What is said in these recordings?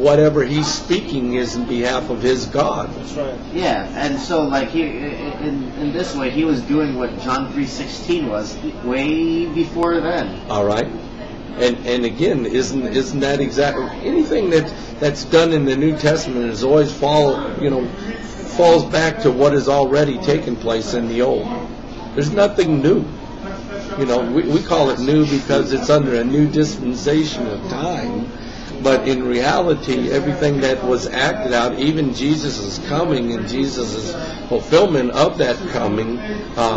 whatever he's speaking is in behalf of his God. That's right. Yeah, and so like he, in this way, he was doing what John 3:16 was way before then. All right, and again, isn't that exactly anything that's done in the New Testament is always falls back to what has already taken place in the Old. There's nothing new. We call it new because it's under a new dispensation of time. But in reality, everything that was acted out, even Jesus' coming and Jesus' fulfillment of that coming,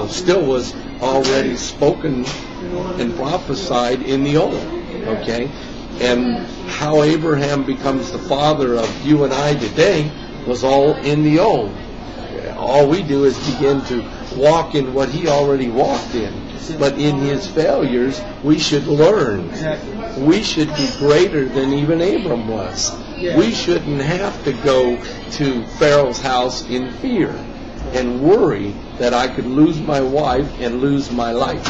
still was already spoken and prophesied in the Old. Okay? And how Abraham becomes the father of you and I today was all in the Old. All we do is begin to walk in what he already walked in. But in his failures, we should learn. We should be greater than even Abram was. We shouldn't have to go to Pharaoh's house in fear and worry that I could lose my wife and lose my life.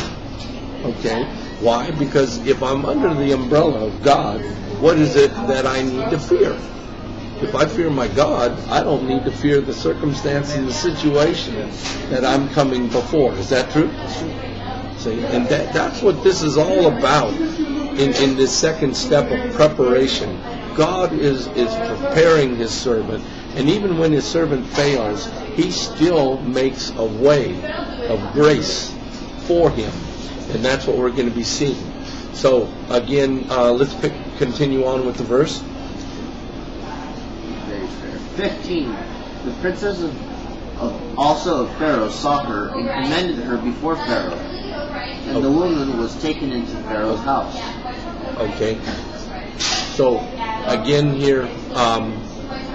Okay? Why? Because if I'm under the umbrella of God, what is it that I need to fear? If I fear my God, I don't need to fear the circumstance and the situation that I'm coming before. Is that true? See, and that's what this is all about in this second step of preparation. God is preparing his servant, and even when his servant fails, he still makes a way of grace for him, and that's what we're going to be seeing. So again, let's continue on with the verse. 15. The princess also of Pharaoh saw her and commended her before Pharaoh. And the woman was taken into Pharaoh's house. Okay. So, again here,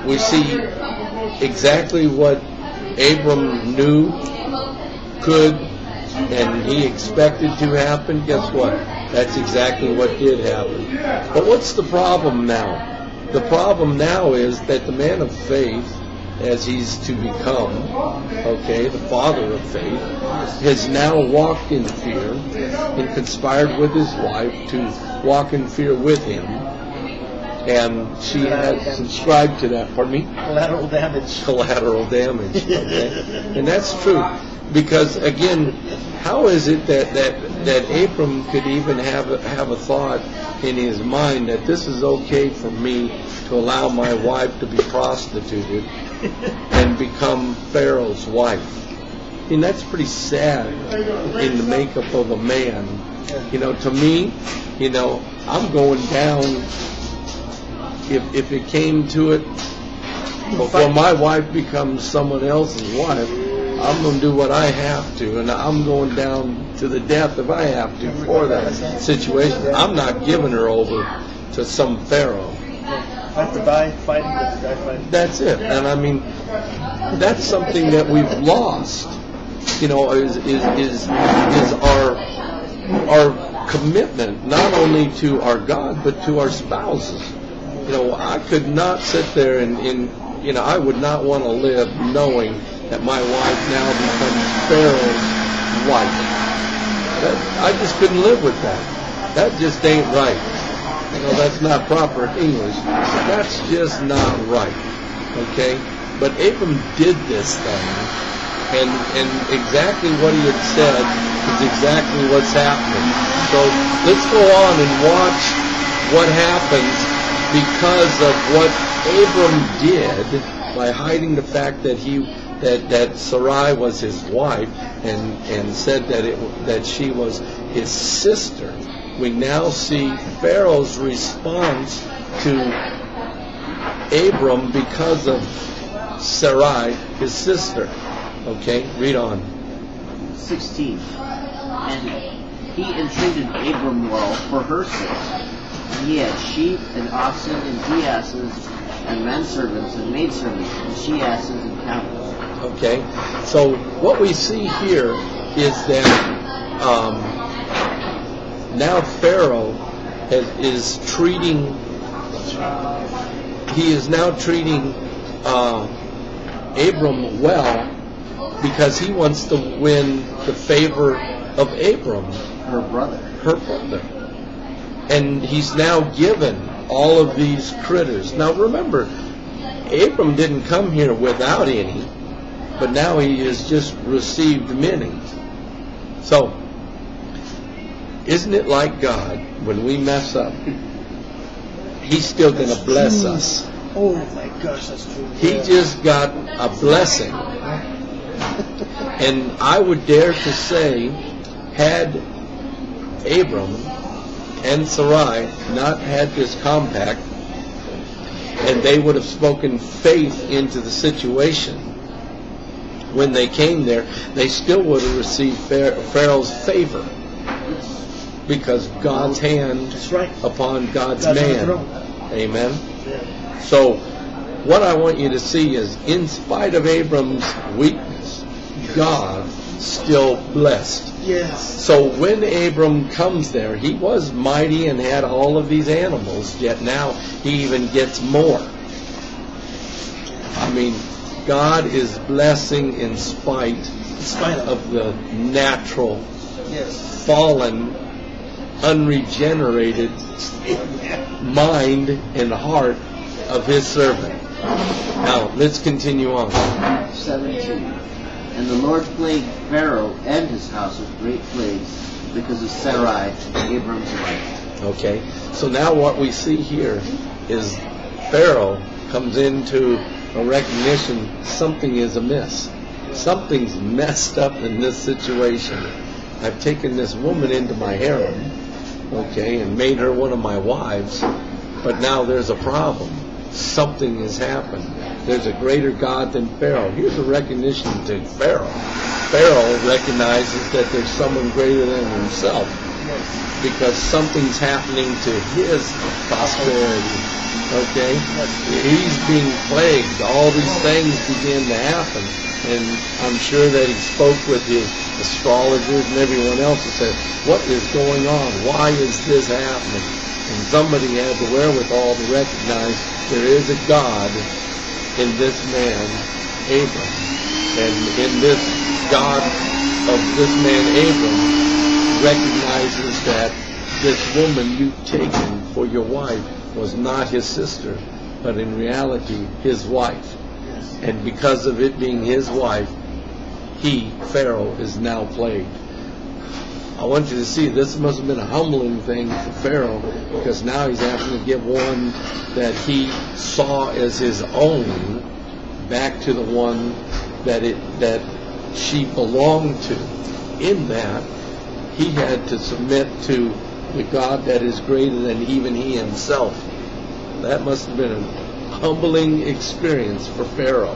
we see exactly what Abram knew could and he expected to happen. Guess what? That's exactly what did happen. But what's the problem now? The problem now is that the man of faith, as he's to become, okay, the father of faith, has now walked in fear and conspired with his wife to walk in fear with him. And she has subscribed to that. Pardon me? Collateral damage. Collateral damage. Okay? And that's true. Because, again, how is it that Abram could even have a thought in his mind that this is okay for me to allow my wife to be prostituted and become Pharaoh's wife? I mean, that's pretty sad in the makeup of a man. To me, I'm going down, if it came to it, before my wife becomes someone else's wife, I'm going to do what I have to, and I'm going down to the death if I have to for that situation. I'm not giving her over to some Pharaoh. Have to die fighting with the guy fighting. That's it. And I mean, that's something that we've lost. Is our commitment not only to our God but to our spouses. I could not sit there and I would not want to live knowing that my wife now becomes Pharaoh's wife. I just couldn't live with that. That just ain't right. That's not proper English. That's just not right. Okay? But Abram did this thing, and exactly what he had said is exactly what's happening. So let's go on and watch what happens because of what Abram did by hiding the fact that that Sarai was his wife and said that she was his sister. We now see Pharaoh's response to Abram because of Sarai, his sister. Okay, read on. 16. And he entreated Abram well for her sake. And he had sheep and oxen and he-asses and menservants and maidservants and she-asses and camels. Okay, so what we see here is that now Pharaoh is now treating Abram well because he wants to win the favor of Abram, her brother. And he's now given all of these critters. Now remember, Abram didn't come here without any, but now he has just received many. So, isn't it like God, when we mess up, He's still going to bless us. Oh my gosh, that's true. He just got a blessing. And I would dare to say, had Abram and Sarai not had this compact, and they would have spoken faith into the situation, when they came there, they still would have received Pharaoh's favor, because God's hand That's right. upon God's God's on the man. throne. Amen. Yeah. So, what I want you to see is, in spite of Abram's weakness, God still blessed. Yes. So when Abram comes there, he was mighty and had all of these animals, yet now he even gets more. I mean, God is blessing in spite of the natural, Yes. fallen, unregenerated mind and heart of His servant. Now, let's continue on. 17. And the Lord plagued Pharaoh and his house with great plagues because of Sarai, Abram's wife. Okay, so now what we see here is Pharaoh comes into a recognition something is amiss. Something's messed up in this situation. I've taken this woman into my harem, okay, and made her one of my wives, but now there's a problem. Something has happened. There's a greater God than Pharaoh. Here's a recognition to Pharaoh. Pharaoh recognizes that there's someone greater than himself, because something's happening to his prosperity. Okay? He's being plagued. All these things begin to happen. And I'm sure that he spoke with his astrologers and everyone else and said, what is going on? Why is this happening? And somebody had the wherewithal to recognize there is a God in this man, Abram. And in this God of this man, Abram, recognizes that this woman you've taken for your wife was not his sister, but in reality his wife. And because of it being his wife, he, Pharaoh, is now plagued. I want you to see this must have been a humbling thing for Pharaoh, because now he's having to give one that he saw as his own back to the one that she belonged to. In that, he had to submit to the God that is greater than even he himself. That must have been a humbling experience for Pharaoh.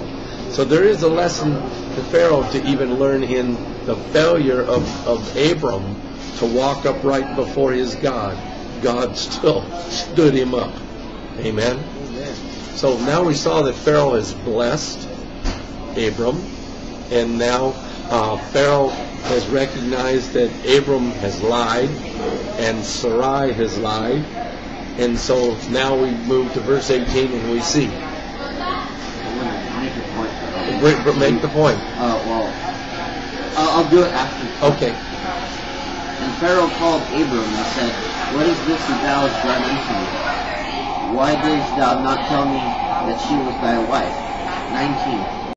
So there is a lesson to Pharaoh to even learn in the failure of Abram to walk upright before his God. God still stood him up. Amen? Amen. So now we saw that Pharaoh has blessed Abram, and now Pharaoh has recognized that Abram has lied and Sarai has lied, and so now we move to verse 18 and we see. Make the point. I'll do it after. Okay. And Pharaoh called Abram and said, what is this that thou hast done unto me? Why didst thou not tell me that she was thy wife? 19.